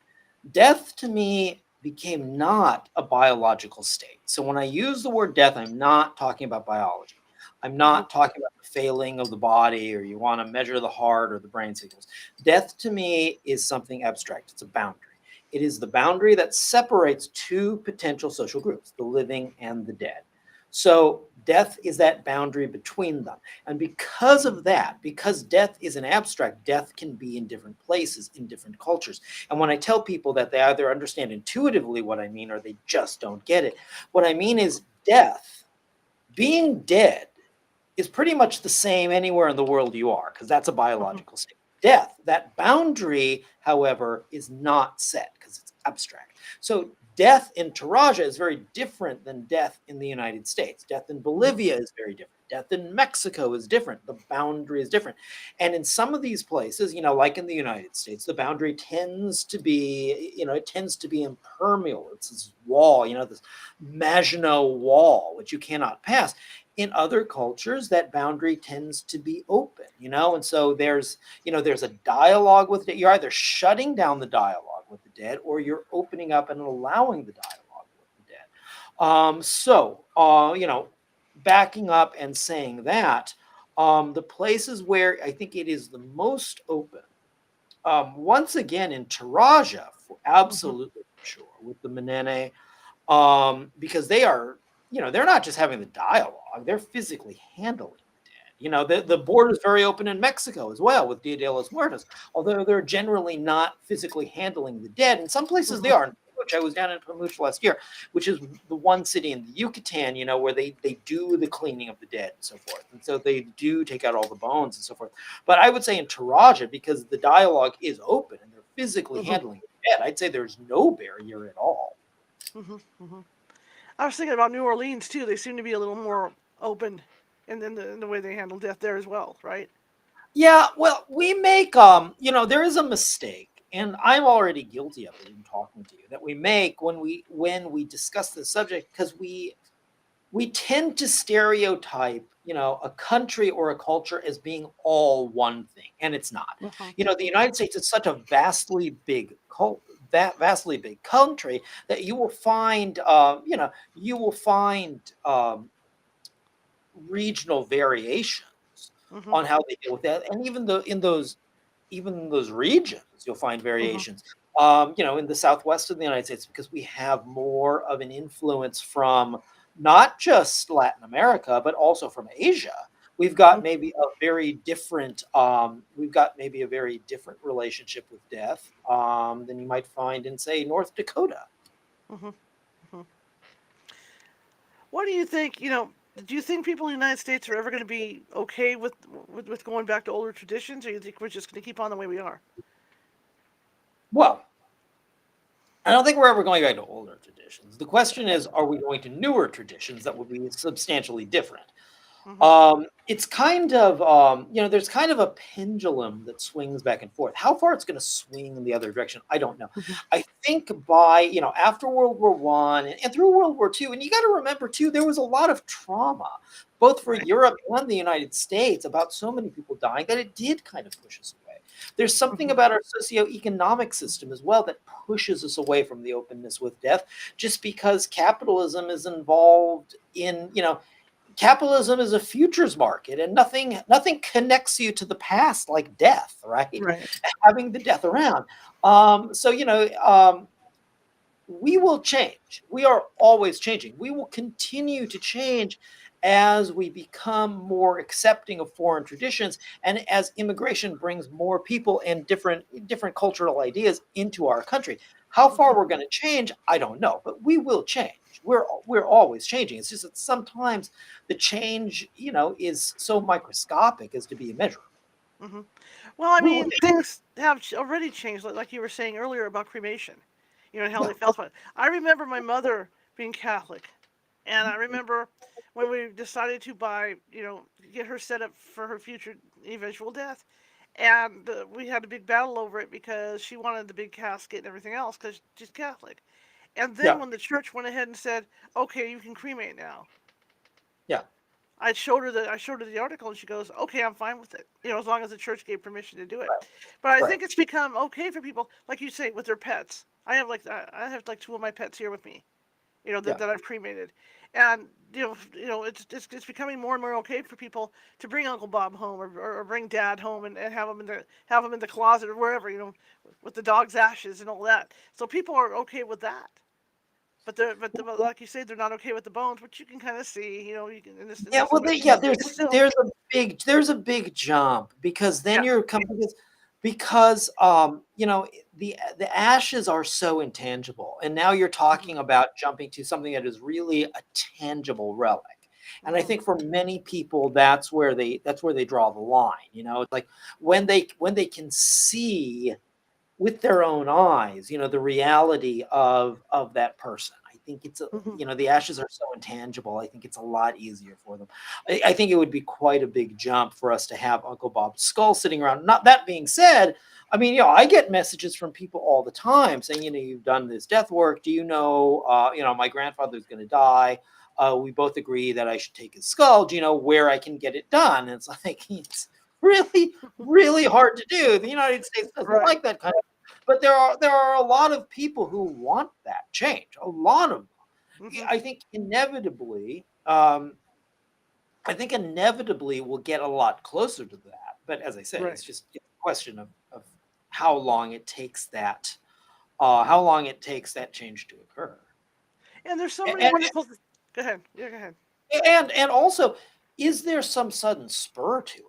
death to me became not a biological state. So when I use the word death, I'm not talking about biology. I'm Hmm. not talking about the failing of the body, or you want to measure the heart or the brain signals. Death to me is something abstract. It's a boundary. It is the boundary that separates two potential social groups, the living and the dead. So death is that boundary between them. And because of that, because death is an abstract, death can be in different places, in different cultures. And when I tell people that, they either understand intuitively what I mean or they just don't get it. What I mean is death, being dead, is pretty much the same anywhere in the world you are, because that's a Hmm. biological state. Death, that boundary, however, is not set because it's abstract. So death in Taraja is very different than death in the United States. Death in Hmm. Bolivia is very different. Death in Mexico is different. The boundary is different. And in some of these places, like in the United States, the boundary tends to be, it tends to be impermeable. It's this wall, this Maginot Wall, which you cannot pass. In other cultures, that boundary tends to be open, and so there's a dialogue with it. You're either shutting down the dialogue with the dead, or you're opening up and allowing the dialogue with the dead. Backing up and saying that, the places where I think it is the most open, once again in Taraja, for Hmm. absolutely sure, with the Menene, because they're not just having the dialogue, they're physically handling the dead. The Hmm. border is very open in Mexico as well with Dia de los Muertos, although they're generally not physically handling the dead. In some places they Hmm. are. In Pamuch, I was down in Pamuch last year, which is the one city in the Yucatan, where they do the cleaning of the dead and so forth. And so they do take out all the bones and so forth. But I would say in Taraja, because the dialogue is open and they're physically Hmm. handling the dead, I'd say there's no barrier at all. Hmm. Hmm. I was thinking about New Orleans too. They seem to be a little more open in the way they handle death there as well, right? Yeah, well, we make there is a mistake, and I'm already guilty of it in talking to you, that we make when we discuss this subject, because we tend to stereotype, a country or a culture as being all one thing, and it's not. Hmm. The United States is such a vastly big country that you will find regional variations Hmm. on how they deal with that. And even those regions, you'll find Hmm. variations. In the southwest of the United States, because we have more of an influence from not just Latin America, but also from Asia. We've got Hmm. maybe a very different relationship with death than you might find in, say, North Dakota. Hmm. Hmm. What do you think? Do you think people in the United States are ever going to be okay with going back to older traditions, or you think we're just going to keep on the way we are? Well, I don't think we're ever going back to older traditions. The question is, are we going to newer traditions that will be substantially different? Hmm. It's kind of, there's kind of a pendulum that swings back and forth. How far it's going to swing in the other direction, I don't know. Hmm. I think after World War One and through World War Two, and you got to remember too, there was a lot of trauma, both for Right. Europe and the United States, about so many people dying that it did kind of push us away. There's something about our socioeconomic system as well that pushes us away from the openness with death, just because capitalism is involved in, capitalism is a futures market, and nothing connects you to the past like death, right? Right. Having the death around. So we will change. We are always changing. We will continue to change as we become more accepting of foreign traditions, and as immigration brings more people and different cultural ideas into our country. How far we're going to change, I don't know, but we will change. We're always changing. It's just that sometimes the change, is so microscopic as to be immeasurable. Hmm. Well, I We will mean, things have already changed, like you were saying earlier about cremation, and how Yeah, they felt about it. I remember my mother being Catholic, and I remember when we decided to buy, get her set up for her future eventual death, and we had a big battle over it because she wanted the big casket and everything else because she's Catholic. And then yeah, when the church went ahead and said, "Okay, you can cremate now," yeah, I showed her the article, and she goes, "Okay, I'm fine with it. As long as the church gave permission to do it." right, But I right. think it's become okay for people, like you say, with their pets. I have like two of my pets here with me, that, Yeah. that I've cremated, and it's becoming more and more okay for people to bring Uncle Bob home, or bring Dad home, and have him in the closet or wherever, with the dog's ashes and all that. So people are okay with that. But like you say, they're not okay with the bones, which you can kind of see, you can in Yeah, this well, image. yeah, But there's still, there's a big jump, because then yeah. you're coming, because the ashes are so intangible, and now you're Hmm. talking about jumping to something that is really a tangible relic. And I Hmm. think for many people, that's where they draw the line. It's like when they can see with their own eyes, the reality of that person. I think Hmm. the ashes are so intangible. I think it's a lot easier for them. I think it would be quite a big jump for us to have Uncle Bob's skull sitting around. Not that being said, I mean, I get messages from people all the time saying, you've done this death work. Do you know, my grandfather's going to die. We both agree that I should take his skull. Do you know where I can get it done? And it's like, it's really, really hard to do. The United States doesn't Right. like that kind of. But there are a lot of people who want that change. A lot of them. Hmm. I think inevitably, we'll get a lot closer to that. But as I say, Right. it's just a question of how long it takes that change to occur. And there's so many And wonderful. Go ahead. Yeah, go ahead. and also, is there some sudden spur to it?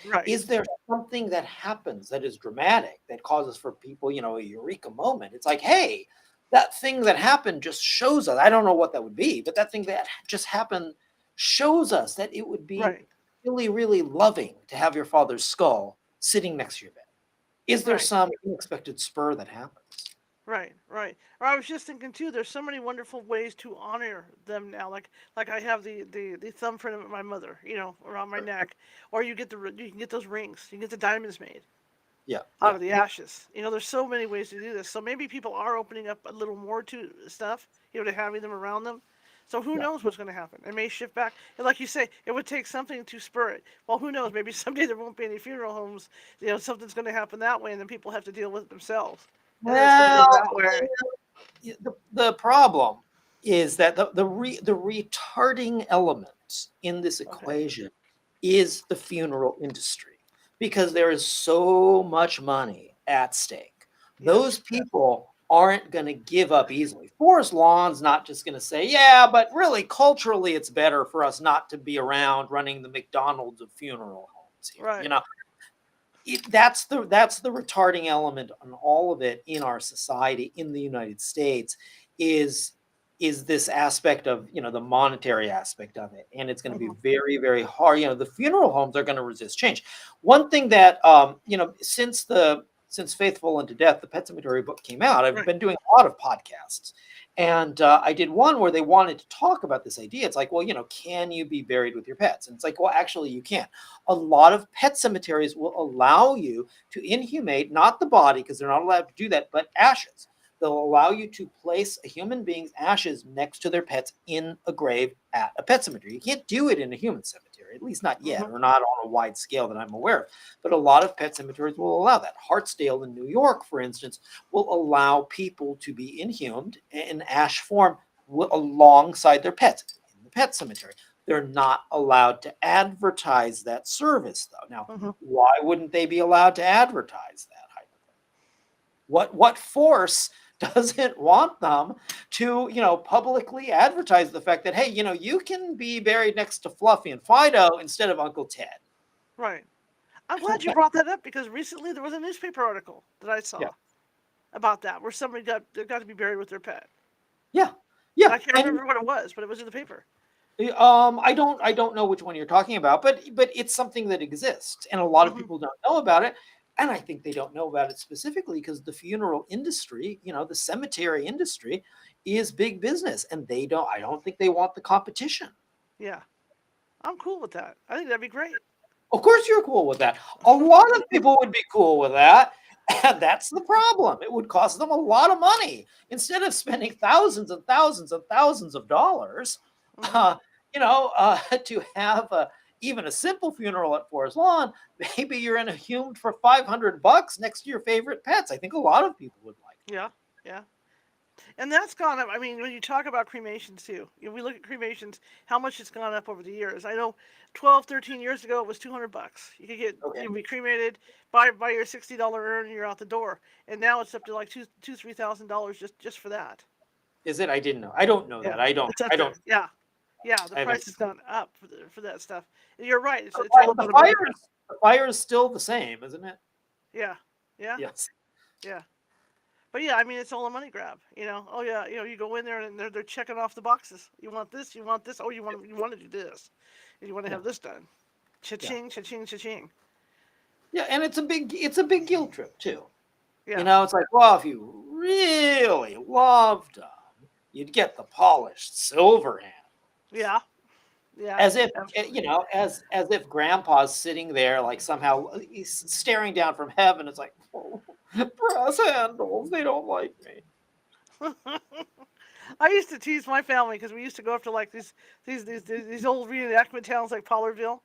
Right. Is there something that happens that is dramatic that causes for people, a eureka moment? It's like, hey, that thing that happened just shows us. I don't know what that would be, but that thing that just happened shows us that it would be Right. really, really loving to have your father's skull sitting next to your bed. Is there Right. some unexpected spur that happens? Right. Right. Or I was just thinking too. There's so many wonderful ways to honor them now. Like I have the thumbprint of my mother, around my Right. neck. Or you can get those rings. You can get the diamonds made Yeah, out yeah, of the ashes. There's so many ways to do this. So maybe people are opening up a little more to stuff, to having them around them. So who yeah. knows what's going to happen? It may shift back. And like you say, it would take something to spur it. Well, who knows? Maybe someday there won't be any funeral homes. Something's going to happen that way, and then people have to deal with it themselves. And then it's going to go Well, that way. the problem is that the retarding element in this Okay. equation is the funeral industry, because there is so much money at stake. Those Yes. people aren't going to give up easily. Forest Lawn's not just going to say, yeah, but really culturally it's better for us not to be around running the McDonald's of funeral homes here. Right. That's the retarding element on all of it in our society in the United States, is this aspect of, the monetary aspect of it, and it's going to be Hmm. very, very hard. The funeral homes are going to resist change. One thing that, since Faithful Unto Death, the Pet Cemetery book came out, I've Right. been doing a lot of podcasts, and I did one where they wanted to talk about this idea. It's like, well, can you be buried with your pets? And it's like, well, actually you can't. A lot of pet cemeteries will allow you to inhumate not the body, because they're not allowed to do that, but ashes. They'll allow you to place a human being's ashes next to their pets in a grave at a pet cemetery. You can't do it in a human cemetery. cemetery, at least not yet, Mhm. or not on a wide scale that I'm aware of. But a lot of pet cemeteries will allow that. Hartsdale in New York, for instance, will allow people to be inhumed in ash form alongside their pets in the pet cemetery. They're not allowed to advertise that service, though. Now, Mhm. why wouldn't they be allowed to advertise that? What force doesn't want them to, publicly advertise the fact that, hey, you can be buried next to Fluffy and Fido instead of Uncle Ted? Right. I'm glad you brought that up because recently there was a newspaper article that I Yeah, saw about that where somebody got to be buried with their pet. yeah, And yeah. I can't And remember what it was, but it was in the paper. I don't know which one you're talking about, but it's something that exists, and a lot of Mhm. people don't know about it. And I think they don't know about it specifically because the funeral industry, the cemetery industry, is big business, and I don't think they want the competition. Yeah. I'm cool with that. I think that'd be great. Of course, you're cool with that. A lot of people would be cool with that. And that's the problem. It would cost them a lot of money. Instead of spending thousands and thousands and thousands of dollars, Mhm. uh, to have even a simple funeral at Forest Lawn, maybe you're in a humed for $500 next to your favorite pets. I think a lot of people would like Yeah. Yeah. And that's gone up. I mean, when you talk about cremations too, we look at cremations, how much it's gone up over the years. I know 12, 13 years ago it was $200. You could get that. Okay. you be cremated, buy your $60 urn, and you're out the door. And now it's up to like $3,000 just for that. Is it? I didn't know. I don't know Yeah, that. I don't. it's up I there. don't. Yeah, yeah. The I haven't. price has gone up for that stuff. And you're right. It's The it's all the about a money fire grab. is the fire is still the same, isn't it? Yeah, yeah, Yes. yeah. But yeah, I mean, it's all a money grab. Oh yeah, you go in there and they're checking off the boxes. You want this, you want this. Oh, you want to do this, and you want to Yeah. have this done. Yeah. Cha-ching, cha-ching, cha-ching. Yeah, and it's a big guilt trip too. Yeah, It's like, well, if you really loved them, you'd get the polished silver hand. yeah, yeah. As if Absolutely. as if grandpa's sitting there like somehow he's staring down from heaven. It's like, oh, brass handles, they don't like me. I used to tease my family because we used to go up to like these old reenactment towns like Pollardville,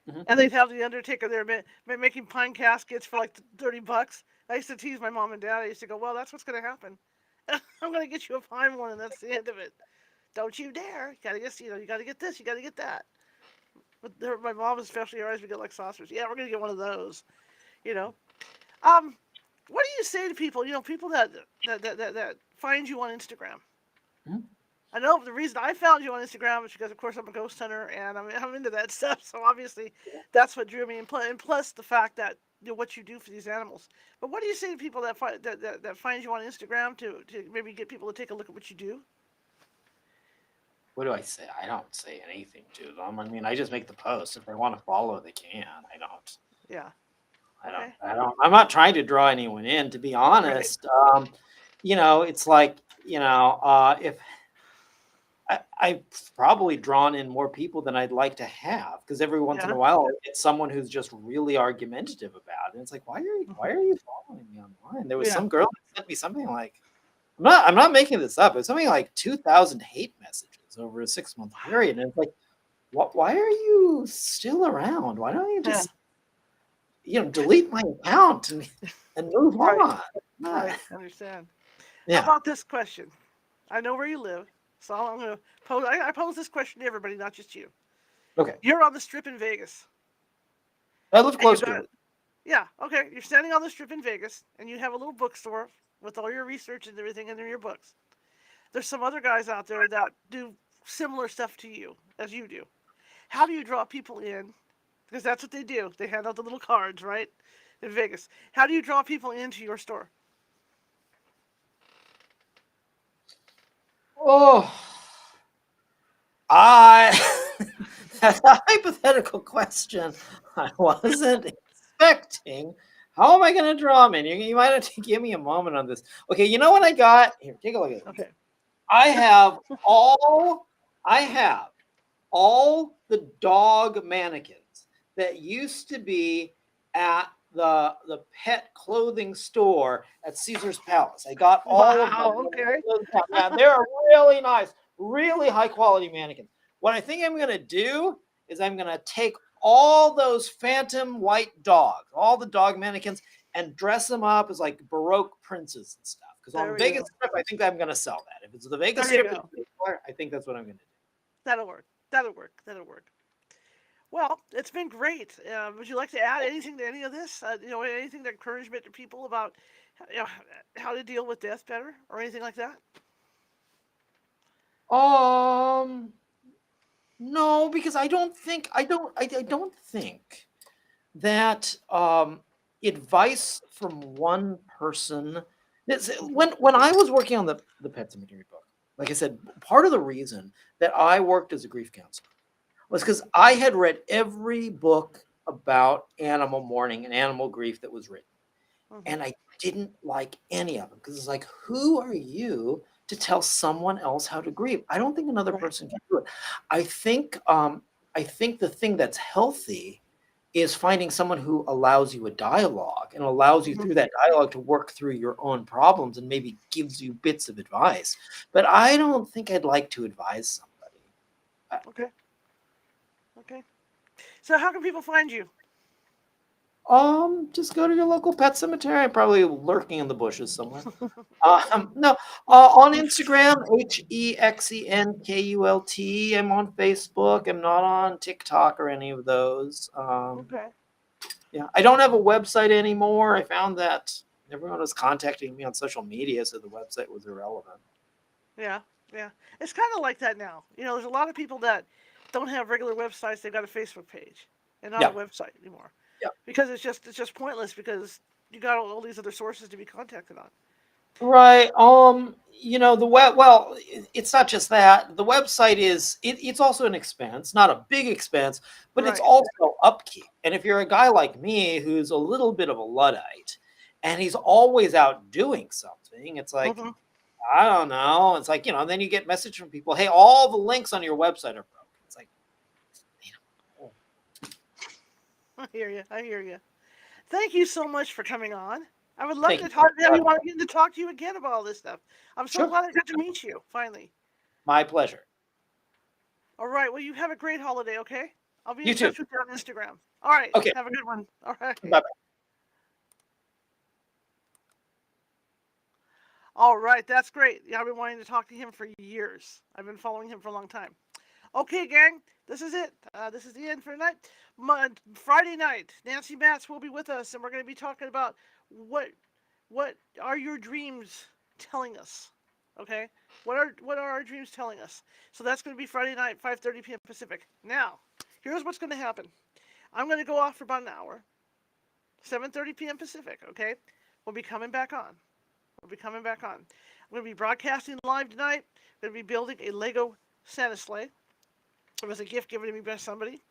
Mhm. and they'd have the Undertaker there making pine caskets for like $30. I used to tease my mom and dad. I used to go, well, that's what's going to happen. I'm going to get you a pine one, and that's the end of it. Don't you dare! You gotta get, you gotta get this, you gotta get that. But my mom especially, her eyes would get like saucers. Yeah, we're gonna get one of those. You know. Um, what do you say to people? People that find you on Instagram. Mhm. I know the reason I found you on Instagram is because, of course, I'm a ghost hunter and I'm into that stuff. So obviously, that's what drew me. And plus the fact that what you do for these animals. But what do you say to people that find you on Instagram to maybe get people to take a look at what you do? What do I say? I don't say anything to them. I mean, I just make the post. If they want to follow, they can. I don't. Yeah. I don't. Okay. I don't. I'm not trying to draw anyone in. To be Right. honest, it's like if I've probably drawn in more people than I'd like to have because every once in Yeah. a while it's someone who's just really argumentative about it. And it's like, why Mhm. are you following me online? There was Yeah. some girl that sent me something like I'm not making this up. It's something like 2,000 hate messages over a 6 month period, and it's like, what? Why are you still around? Why don't you Yeah. just delete my account and move Right. on? Right. I understand. How Yeah. about this question? I know where you live, so I'm going to pose. I pose this question to everybody, not just you. Okay. You're on the strip in Vegas, I live and you close to got it. yeah. Okay, you're standing on the strip in Vegas, and you have a little bookstore with all your research and everything in your books. There's some other guys out there that do similar stuff to you as you do. How do you draw people in? Because that's what they do. They hand out the little cards, right? In Vegas. How do you draw people into your store? Oh, I that's a hypothetical question I wasn't expecting. How am I going to draw them in? You might have to give me a moment on this. Okay, you know what I got? Here, take a look at this. Okay. I have all I have all the dog mannequins that used to be at the pet clothing store at Caesar's Palace. I got all of them. Wow. Okay. Yeah, they're really nice, really high quality mannequins. What I think I'm gonna do is I'm going to take all those phantom white dogs, all the dog mannequins, and dress them up as like Baroque princes and stuff. Because on There the we Vegas go. Strip, I think I'm going to sell that. If it's the Vegas There you Strip, go. I think that's what I'm going to do. That'll work. That'll work. That'll work. Well, it's been great. Would you like to add anything to any of this? Anything to encouragement to people about how to deal with death better or anything like that? No, because I don't think that advice from one person. When I was working on the Pet Cemetery book, like I said, part of the reason that I worked as a grief counselor was because I had read every book about animal mourning and animal grief that was written. Mm-hmm. And I didn't like any of them because it's like, who are you to tell someone else how to grieve? I don't think another person can do it. I think the thing that's healthy is finding someone who allows you a dialogue and allows you through that dialogue to work through your own problems and maybe gives you bits of advice. But I don't think I'd like to advise somebody. Okay. So how can people find you? Just go to your local pet cemetery. I'm probably lurking in the bushes somewhere. No, on Instagram, HEXENKULT. I'm on Facebook. I'm not on TikTok or any of those. Okay. Yeah, I don't have a website anymore. I found that everyone was contacting me on social media, so the website was irrelevant. Yeah. It's kind of like that now. There's a lot of people that don't have regular websites. They've got a Facebook page and not a website anymore. Yeah. Because it's just pointless because you got all these other sources to be contacted on. Right. The web. Well, it's not just that. The website it's also an expense, not a big expense, but it's also upkeep. And if you're a guy like me who's a little bit of a Luddite, and he's always out doing something, it's like I don't know. It's like and then you get message from people, hey, all the links on your website are broken. It's like, I hear you. Thank you so much for coming on. I would love to talk to you again about all this stuff. I'm so glad I got to meet you finally. My pleasure. All right. Well, you have a great holiday, okay? I'll be in touch with you on Instagram. All right. Okay. Have a good one. All right. Bye-bye. All right. That's great. Yeah, I've been wanting to talk to him for years. I've been following him for a long time. Okay, gang. This is it. This is the end for tonight. Friday night, Nancy Matz will be with us, and we're going to be talking about what are your dreams telling us. Okay, what are our dreams telling us? So that's going to be Friday night, 5:30 p.m. Pacific. Now, here's what's going to happen. I'm going to go off for about an hour, 7:30 p.m. Pacific. Okay, we'll be coming back on. I'm going to be broadcasting live tonight. I'm going to be building a Lego Santa sleigh. It was a gift given to me by somebody.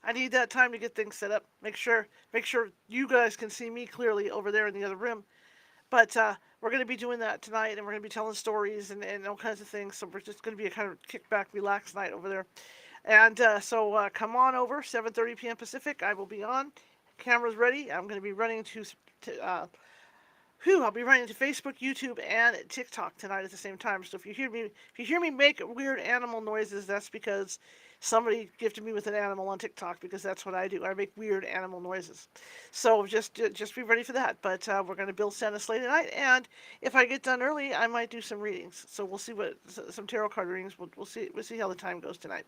I need that time to get things set up. Make sure you guys can see me clearly over there in the other room. But we're going to be doing that tonight, and we're going to be telling stories and all kinds of things. So we're just going to be a kind of kickback, relaxed night over there. And so come on over, 7:30 p.m. Pacific. I will be on. Camera's ready. I'm going to be running I'll be running to Facebook, YouTube, and TikTok tonight at the same time. So if you hear me make weird animal noises, that's because somebody gifted me with an animal on TikTok, because that's what I do. I make weird animal noises. So just be ready for that. But we're going to build Santa sleigh tonight, and if I get done early, I might do some readings. So we'll see some tarot card readings. We'll see how the time goes tonight.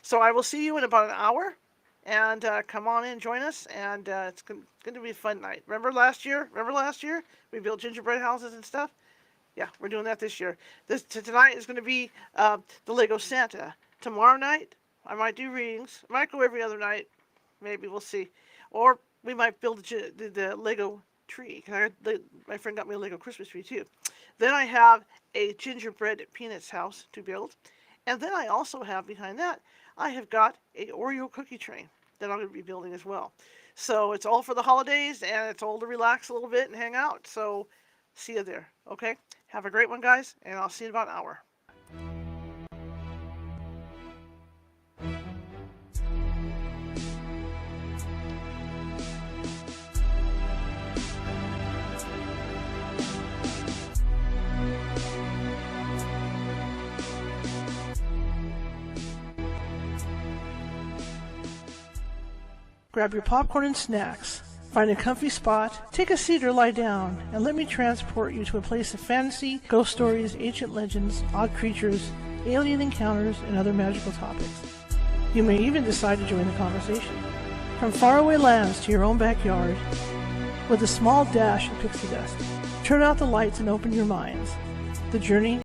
So I will see you in about an hour. And come on in, join us, and it's going to be a fun night. Remember last year? We built gingerbread houses and stuff? Yeah, we're doing that this year. Tonight is going to be the Lego Santa. Tomorrow night, I might do readings. I might go every other night. Maybe, we'll see. Or we might build the Lego tree. My friend got me a Lego Christmas tree, too. Then I have a gingerbread peanuts house to build. And then I also have, behind that, I have got a Oreo cookie train that I'm going to be building as well. So it's all for the holidays, and it's all to relax a little bit and hang out. So see you there, okay? Have a great one, guys, and I'll see you in about an hour. grab your popcorn and snacks, find a comfy spot, take a seat or lie down, and let me transport you to a place of fantasy, ghost stories, ancient legends, odd creatures, alien encounters, and other magical topics. You may even decide to join the conversation. From faraway lands to your own backyard, with a small dash of pixie dust. Turn out the lights and open your minds. The journey